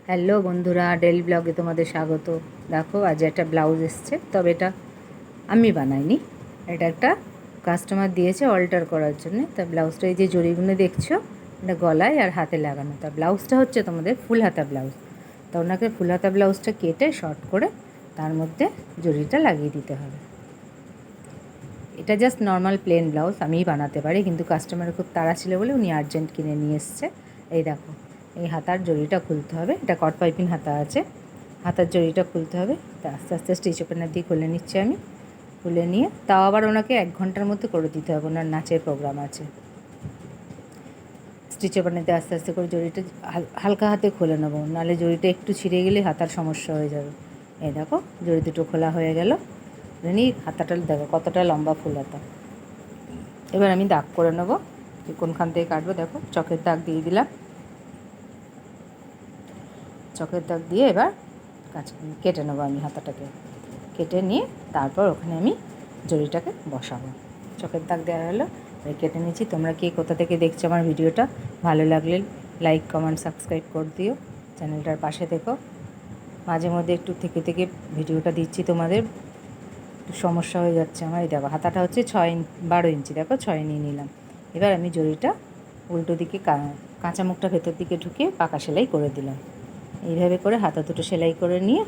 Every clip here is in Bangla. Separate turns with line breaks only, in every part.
হ্যালো বন্ধুরা, ডেইলি ব্লগে তোমাদের স্বাগত। দেখো আজ একটা ব্লাউজ এসছে, তবে এটা আমি বানাইনি, এটা একটা কাস্টমার দিয়েছে অল্টার করার জন্য। তা ব্লাউজটা এই যে জরিগুলো দেখছো, এটা গলায় আর হাতে লাগানো। তা ব্লাউজটা হচ্ছে তোমাদের ফুল হাতা ব্লাউজ। তা ওনাকে ফুল হাতা ব্লাউজটা কেটে শর্ট করে তার মধ্যে জরিটা লাগিয়ে দিতে হবে। এটা জাস্ট নর্মাল প্লেন ব্লাউজ, আমিই বানাতে পারি, কিন্তু কাস্টমারের খুব তাড়া ছিল বলে উনি আর্জেন্ট কিনে নিয়ে এসছে। এই দেখো, এই হাতার জরিটা খুলতে হবে, এটা কট পাইপিং হাতা আছে, হাতার জরিটা খুলতে হবে। তা আস্তে আস্তে স্টিচ ওপেনার দিয়ে খুলে নিচ্ছি আমি। খুলে নিয়ে তাও আবার ওনাকে 1 ঘন্টার মধ্যে করে দিতে হবে, ওনার নাচের প্রোগ্রাম আছে। স্টিচ ওপেনার দিয়ে আস্তে আস্তে করে জরিটা হালকা হাতে খুলে নেবো, নাহলে জরিটা একটু ছিঁড়ে গেলে হাতার সমস্যা হয়ে যাবে। এই দেখো, জরি দুটো খোলা হয়ে গেল। হাতাটা দেখো কতটা লম্বা ফুল হাতা। এবার আমি দাগ করে নেবো, কোনখান থেকে কাটবো। দেখো চকের দাগ দিয়ে দিলাম, চকের দাগ দিয়ে এবার কেটে নেবো আমি হাতাটাকে। কেটে নিয়ে তারপর ওখানে আমি জরিটাকে বসাবো। চকের দাগ দেওয়া হলো, কেটে নিচ্ছি। তোমরা কে কোথা থেকে দেখছো আমার ভিডিওটা, ভালো লাগলে লাইক কমেন্ট সাবস্ক্রাইব করে দিও, চ্যানেলটার পাশে থেকো। মাঝে মধ্যে একটু থেকে থেকে ভিডিওটা দিচ্ছি, তোমাদের একটু সমস্যা হয়ে যাচ্ছে আমার। এই দেখো হাতাটা হচ্ছে 12 ইঞ্চি, দেখো 6 নিয়ে নিলাম। এবার আমি জরিটা উল্টো দিকে কাঁচা মুখটা ভেতর দিকে ঢুকিয়ে পাকা সেলাই করে দিলাম। এইভাবে করে হাতা দুটো সেলাই করে নিয়ে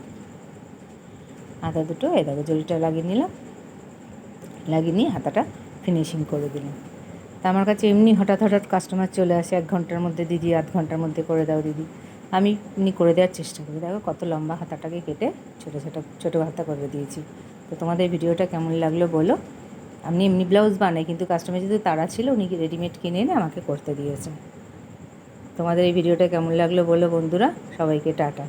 হাতা দুটো এই দেখো জরিটা লাগিয়ে নিলাম, লাগিয়ে নিয়ে হাতাটা ফিনিশিং করে দিলাম। তা আমার কাছে এমনি হঠাৎ হঠাৎ কাস্টমার চলে আসে, 1 ঘন্টার মধ্যে দিদি, 1/2 ঘন্টার মধ্যে করে দাও দিদি। আমি এমনি করে দেওয়ার চেষ্টা করি। দেখো কত লম্বা হাতাটাকে কেটে ছোটো ছোটো ছোটো হাতা করে দিয়েছি। তো তোমাদের ভিডিওটা কেমন লাগলো বলো। আমি এমনি ব্লাউজ বানাই, কিন্তু কাস্টমার যদি তাড়া ছিল উনি রেডিমেড কিনে এনে আমাকে করতে দিয়েছেন। তোমাদের এই ভিডিওটা কেমন লাগলো বলো বন্ধুরা, সবাইকে টাটা।